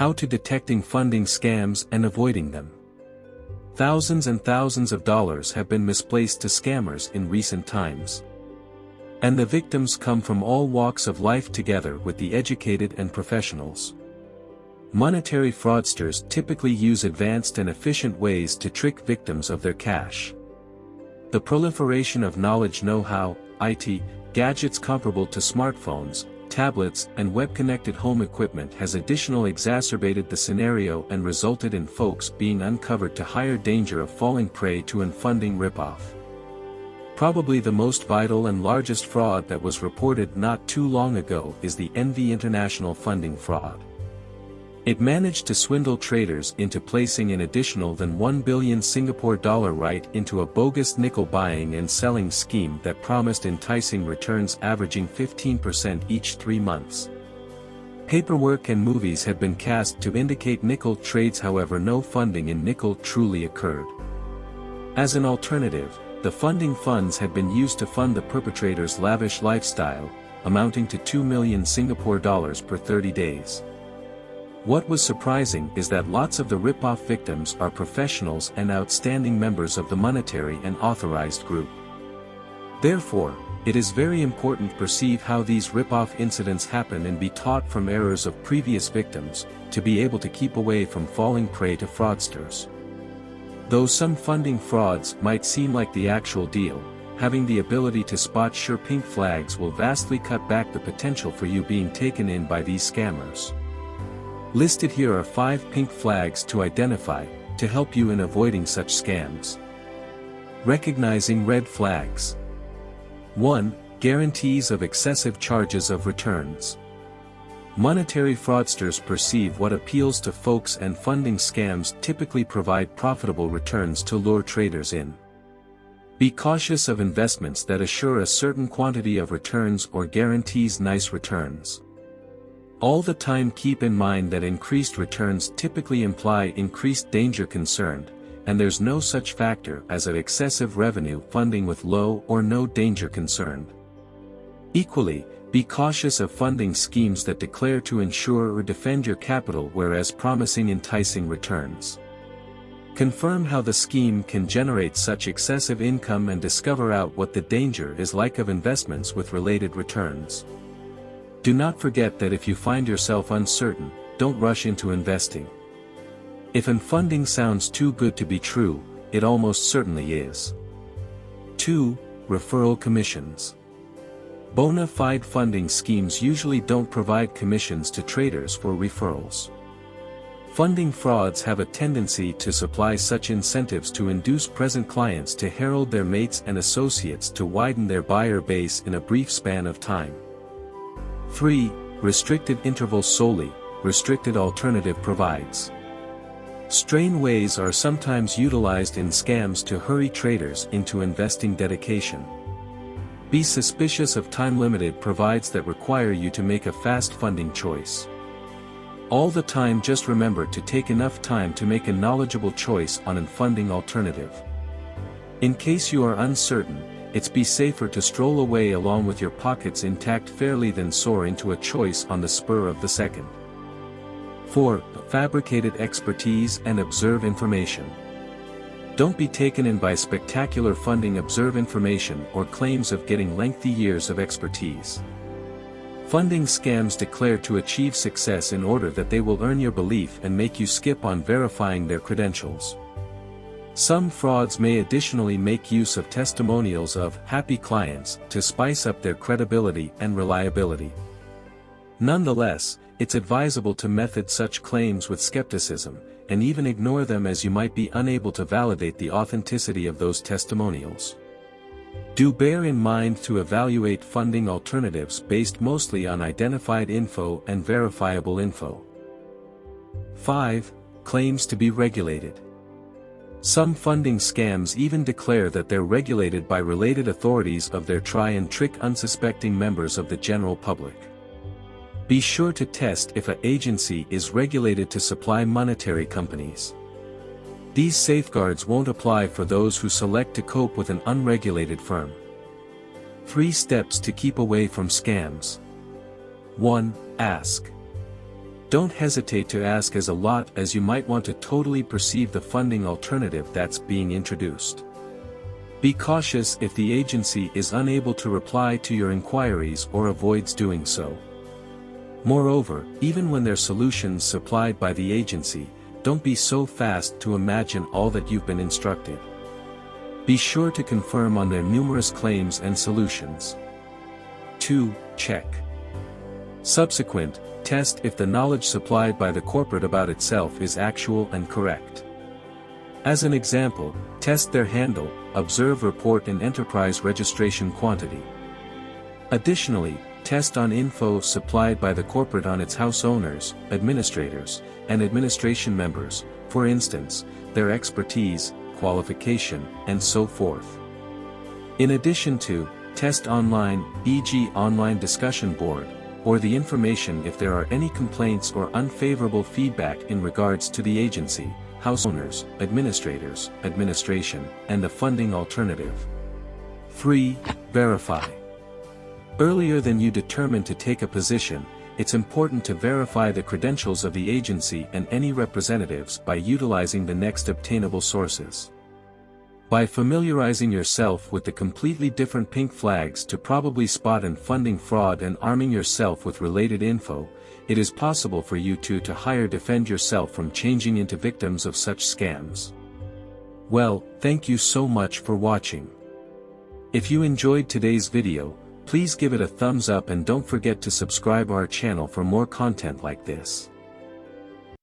How to detecting funding scams and avoiding them. Thousands and thousands of dollars have been misplaced to scammers in recent times. And the victims come from all walks of life, together with the educated and professionals. Monetary fraudsters typically use advanced and efficient ways to trick victims of their cash. The proliferation of knowledge, know-how, IT, gadgets comparable to smartphones, tablets, and web-connected home equipment has additionally exacerbated the scenario and resulted in folks being uncovered to higher danger of falling prey to an funding ripoff. Probably the most vital and largest fraud that was reported not too long ago is the NV International funding fraud. It managed to swindle traders into placing an additional than 1 billion Singapore dollar right into a bogus nickel buying and selling scheme that promised enticing returns averaging 15% each 3 months. Paperwork and movies had been cast to indicate nickel trades, however no funding in nickel truly occurred. As an alternative, the funding funds had been used to fund the perpetrator's lavish lifestyle, amounting to 2 million Singapore dollars per 30 days. What was surprising is that lots of the ripoff victims are professionals and outstanding members of the monetary and authorized group. Therefore, it is very important to perceive how these ripoff incidents happen and be taught from errors of previous victims, to be able to keep away from falling prey to fraudsters. Though some funding frauds might seem like the actual deal, having the ability to spot sure pink flags will vastly cut back the potential for you being taken in by these scammers. Listed here are 5 pink flags to identify, to help you in avoiding such scams. Recognizing red flags. 1. Guarantees of excessive charges of returns. Monetary fraudsters perceive what appeals to folks, and funding scams typically provide profitable returns to lure traders in. Be cautious of investments that assure a certain quantity of returns or guarantees nice returns. All the time keep in mind that increased returns typically imply increased danger concerned, and there's no such factor as an excessive revenue funding with low or no danger concerned. Equally, be cautious of funding schemes that declare to insure or defend your capital whereas promising enticing returns. Confirm how the scheme can generate such excessive income and discover out what the danger is like of investments with related returns. Do not forget that if you find yourself uncertain, don't rush into investing. If an funding sounds too good to be true, it almost certainly is. 2. Referral commissions. Bona fide funding schemes usually don't provide commissions to traders for referrals. Funding frauds have a tendency to supply such incentives to induce present clients to herald their mates and associates to widen their buyer base in a brief span of time. 3. Restricted intervals solely, restricted alternative provides. Strain ways are sometimes utilized in scams to hurry traders into investing dedication. Be suspicious of time-limited provides that require you to make a fast funding choice. All the time just remember to take enough time to make a knowledgeable choice on a funding alternative. In case you are uncertain, it's be safer to stroll away along with your pockets intact fairly than soar into a choice on the spur of the second. 4. Fabricated expertise and observe information. Don't be taken in by spectacular funding observe information or claims of getting lengthy years of expertise. Funding scams declare to achieve success in order that they will earn your belief and make you skip on verifying their credentials. Some frauds may additionally make use of testimonials of happy clients to spice up their credibility and reliability. Nonetheless, it's advisable to method such claims with skepticism, and even ignore them as you might be unable to validate the authenticity of those testimonials. Do bear in mind to evaluate funding alternatives based mostly on identified info and verifiable info. 5. Claims to be regulated. Some funding scams even declare that they're regulated by related authorities of their try and trick unsuspecting members of the general public. Be sure to test if an agency is regulated to supply monetary companies. These safeguards won't apply for those who select to cope with an unregulated firm. 3 steps to keep away from scams. 1. Ask. Don't hesitate to ask as a lot, as you might want to totally perceive the funding alternative that's being introduced. Be cautious if the agency is unable to reply to your inquiries or avoids doing so. Moreover, even when there are solutions supplied by the agency, don't be so fast to imagine all that you've been instructed. Be sure to confirm on their numerous claims and solutions. 2. Check. Subsequent, test if the knowledge supplied by the corporate about itself is actual and correct. As an example, test their handle, observe report and enterprise registration quantity. Additionally, test on info supplied by the corporate on its house owners, administrators, and administration members, for instance, their expertise, qualification, and so forth. In addition to, test online, e.g. online discussion board, or the information if there are any complaints or unfavorable feedback in regards to the agency, house owners, administrators, administration, and the funding alternative. 3. Verify. Earlier than you determine to take a position, it's important to verify the credentials of the agency and any representatives by utilizing the next obtainable sources. By familiarizing yourself with the completely different pink flags to probably spot and funding fraud and arming yourself with related info, it is possible for you to defend yourself from changing into victims of such scams. Well, thank you so much for watching. If you enjoyed today's video, please give it a thumbs up and don't forget to subscribe our channel for more content like this.